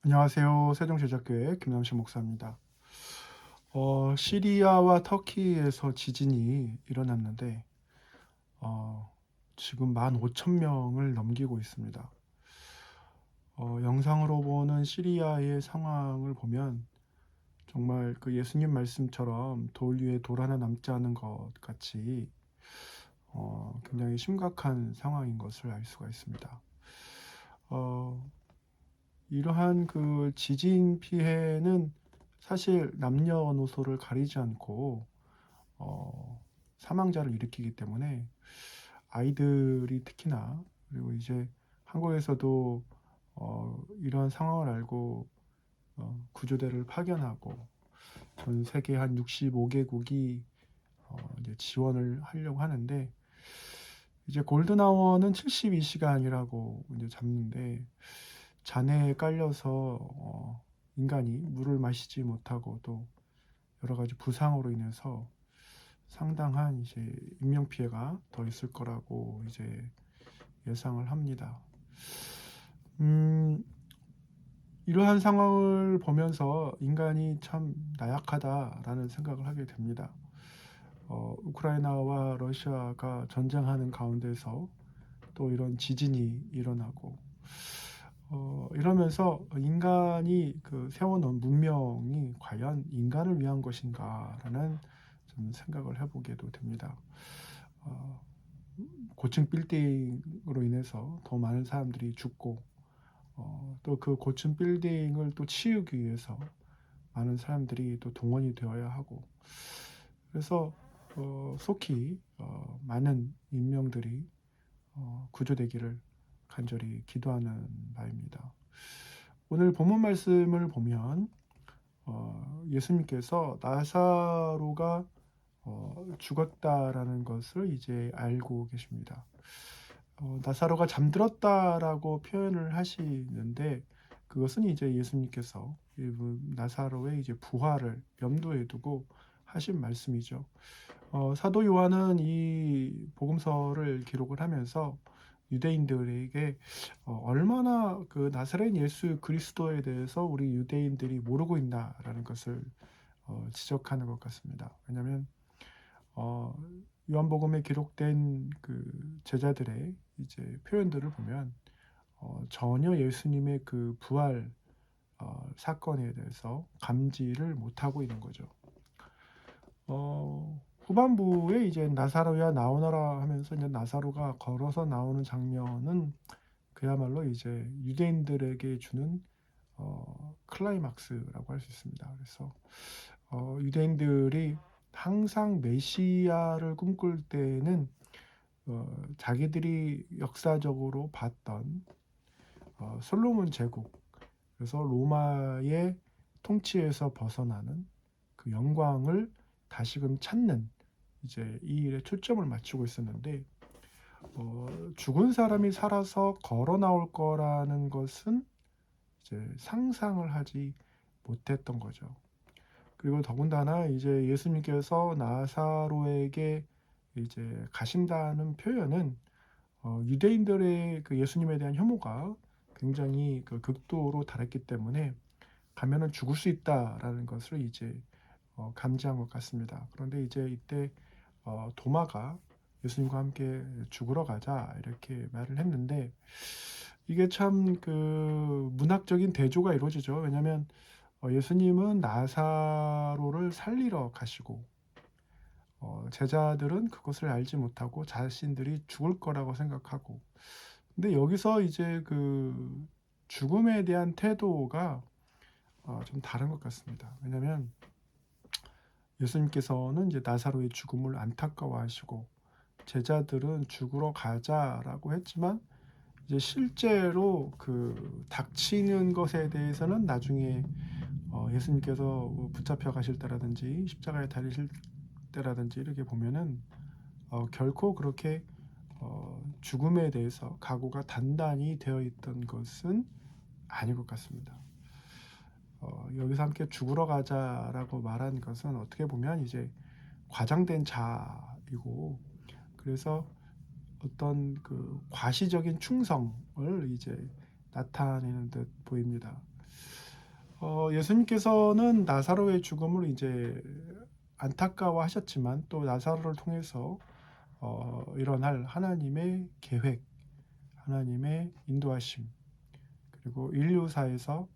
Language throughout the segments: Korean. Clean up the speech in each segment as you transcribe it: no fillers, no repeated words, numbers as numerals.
안녕하세요. 세종제자교회 김남식 목사입니다. 시리아와 터키에서 지진이 일어났는데 어, 지금 15,000명을 넘기고 있습니다. 영상으로 보는 시리아의 상황을 보면 정말 그 예수님 말씀처럼 돌 위에 돌 하나 남지 않은 것 같이 굉장히 심각한 상황인 것을 알 수가 있습니다. 어, 이러한 그 지진 피해는 사실 남녀노소를 가리지 않고 사망자를 일으키기 때문에 아이들이 특히나, 그리고 이제 한국에서도 이러한 상황을 알고 구조대를 파견하고 전 세계 한 65개국이 이제 지원을 하려고 하는데, 이제 골든아워는 72시간이라고 이제 잡는데, 잔해에 깔려서 인간이 물을 마시지 못하고 또 여러 가지 부상으로 인해서 상당한 이제 인명 피해가 더 있을 거라고 이제 예상을 합니다. 음, 이러한 상황을 보면서 인간이 참 나약하다라는 생각을 하게 됩니다. 우크라이나와 러시아가 전쟁하는 가운데서 또 이런 지진이 일어나고 이러면서 인간이 그 세워놓은 문명이 과연 인간을 위한 것인가라는 좀 생각을 해보게도 됩니다. 어, 고층 빌딩으로 인해서 더 많은 사람들이 죽고 또 그 고층 빌딩을 또 치우기 위해서 많은 사람들이 또 동원이 되어야 하고, 그래서 속히 많은 인명들이 구조되기를 간절히 기도하는 바입니다. 오늘 본문 말씀을 보면 예수님께서 나사로가 죽었다라는 것을 이제 알고 계십니다. 나사로가 잠들었다라고 표현을 하시는데, 그것은 이제 예수님께서 나사로의 이제 부활을 염두에 두고 하신 말씀이죠. 사도 요한은 이 복음서를 기록을 하면서 유대인들에게 얼마나 그 나사렛 예수 그리스도에 대해서 우리 유대인들이 모르고 있나라는 것을 지적하는 것 같습니다. 왜냐하면 어, 요한복음에 기록된 그 제자들의 이제 표현들을 보면 전혀 예수님의 그 부활 사건에 대해서 감지를 못하고 있는 거죠. 후반부에 이제 나사로야 나오너라 하면서 이제 나사로가 걸어서 나오는 장면은 그야말로 이제 유대인들에게 주는 클라이막스라고 할 수 있습니다. 그래서 유대인들이 항상 메시아를 꿈꿀 때에는 자기들이 역사적으로 봤던 솔로몬 제국, 그래서 로마의 통치에서 벗어나는 그 영광을 다시금 찾는 이제 이 일에 초점을 맞추고 있었는데, 죽은 사람이 살아서 걸어 나올 거라는 것은 이제 상상을 하지 못했던 거죠. 그리고 더군다나 이제 예수님께서 나사로에게 이제 가신다는 표현은 유대인들의 그 예수님에 대한 혐오가 굉장히 그 극도로 달했기 때문에 가면은 죽을 수 있다라는 것을 이제 감지한 것 같습니다. 그런데 이제 이때 도마가 예수님과 함께 죽으러 가자 이렇게 말을 했는데, 이게 참 그 문학적인 대조가 이루어지죠. 왜냐하면 예수님은 나사로를 살리러 가시고 제자들은 그것을 알지 못하고 자신들이 죽을 거라고 생각하고, 근데 여기서 이제 그 죽음에 대한 태도가 좀 다른 것 같습니다. 왜냐하면 예수님께서는 이제 나사로의 죽음을 안타까워하시고 제자들은 죽으러 가자라고 했지만, 이제 실제로 그 닥치는 것에 대해서는 나중에 예수님께서 붙잡혀 가실 때라든지 십자가에 달리실 때라든지 이렇게 보면은 결코 그렇게 죽음에 대해서 각오가 단단히 되어 있던 것은 아닌 것 같습니다. 여기서 함께 죽으러 가자라고 말한 것은 어떻게 보면 이제 과장된 자이고, 그래서 어떤 그 과시적인 충성을 이제 나타내는 듯 보입니다. 예수님께서는 나사로의 죽음을 이제 안타까워하셨지만 또 나사로를 통해서 일어날 하나님의 계획, 하나님의 인도하심, 그리고 인류사에서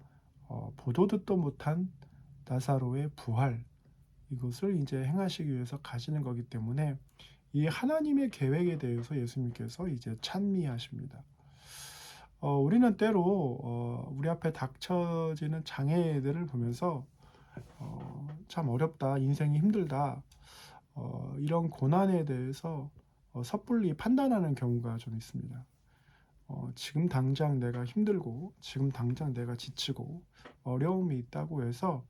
보도 듣도 못한 나사로의 부활, 이것을 이제 행하시기 위해서 가시는 거기 때문에 이 하나님의 계획에 대해서 예수님께서 이제 찬미하십니다. 우리는 때로 우리 앞에 닥쳐지는 장애들을 보면서 참 어렵다, 인생이 힘들다, 이런 고난에 대해서 섣불리 판단하는 경우가 좀 있습니다. 지금 당장 내가 힘들고 지금 당장 내가 지치고 어려움이 있다고 해서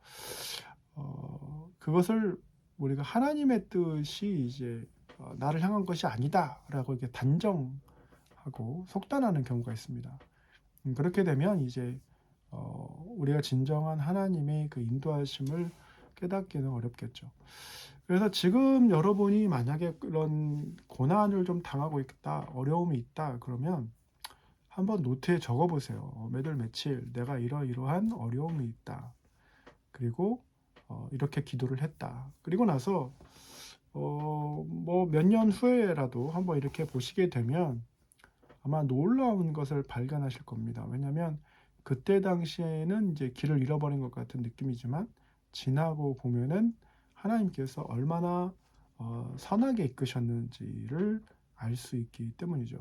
그것을 우리가 하나님의 뜻이 이제 나를 향한 것이 아니다라고 이렇게 단정하고 속단하는 경우가 있습니다. 그렇게 되면 이제 우리가 진정한 하나님의 그 인도하심을 깨닫기는 어렵겠죠. 그래서 지금 여러분이 만약에 그런 고난을 좀 당하고 있다, 어려움이 있다, 그러면 한번 노트에 적어 보세요. 몇월 며칠 내가 이러이러한 어려움이 있다. 그리고 이렇게 기도를 했다. 그리고 나서 뭐 몇 년 후에라도 한번 이렇게 보시게 되면 아마 놀라운 것을 발견하실 겁니다. 왜냐하면 그때 당시에는 이제 길을 잃어버린 것 같은 느낌이지만 지나고 보면은 하나님께서 얼마나 선하게 이끄셨는지를 알 수 있기 때문이죠.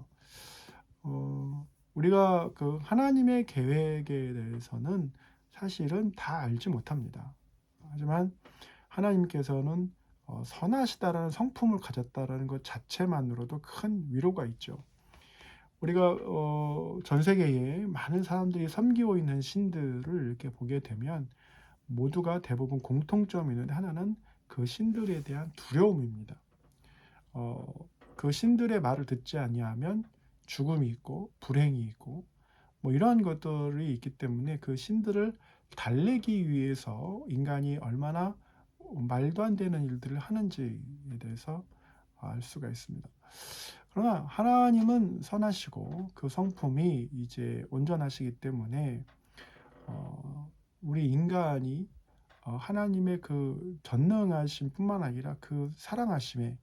우리가 그 하나님의 계획에 대해서는 사실은 다 알지 못합니다. 하지만 하나님께서는 선하시다라는 성품을 가졌다라는 것 자체만으로도 큰 위로가 있죠. 우리가 전 세계에 많은 사람들이 섬기고 있는 신들을 이렇게 보게 되면 모두가 대부분 공통점이 있는데 하나는 그 신들에 대한 두려움입니다. 그 신들의 말을 듣지 아니하면 죽음이 있고 불행이 있고 뭐 이러한 것들이 있기 때문에 그 신들을 달래기 위해서 인간이 얼마나 말도 안 되는 일들을 하는지에 대해서 알 수가 있습니다. 그러나 하나님은 선하시고 그 성품이 이제 온전하시기 때문에 우리 인간이 하나님의 그 전능하심 뿐만 아니라 그 사랑하심에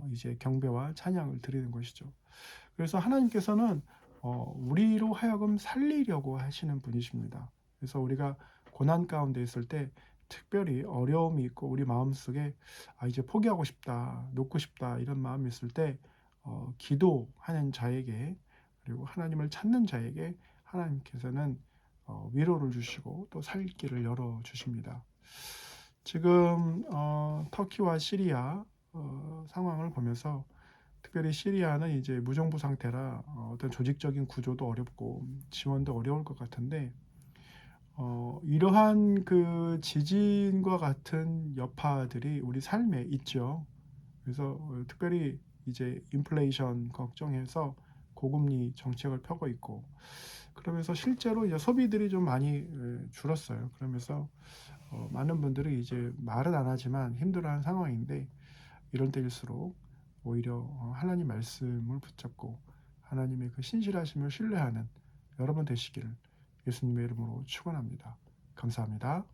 이제 경배와 찬양을 드리는 것이죠. 그래서 하나님께서는 우리로 하여금 살리려고 하시는 분이십니다. 그래서 우리가 고난 가운데 있을 때 특별히 어려움이 있고 우리 마음속에 이제 포기하고 싶다, 놓고 싶다 이런 마음이 있을 때 기도하는 자에게 그리고 하나님을 찾는 자에게 하나님께서는 위로를 주시고 또 살 길을 열어 주십니다. 지금 터키와 시리아 상황을 보면서 특별히 시리아는 이제 무정부 상태라 어떤 조직적인 구조도 어렵고 지원도 어려울 것 같은데 이러한 그 지진과 같은 여파들이 우리 삶에 있죠. 그래서 특별히 이제 인플레이션 걱정해서 고금리 정책을 펴고 있고 그러면서 실제로 이제 소비들이 좀 많이 줄었어요. 그러면서 많은 분들이 이제 말은 안 하지만 힘들어하는 상황인데 이런 때일수록 오히려 하나님 말씀을 붙잡고 하나님의 그 신실하심을 신뢰하는 여러분 되시기를 예수님의 이름으로 축원합니다. 감사합니다.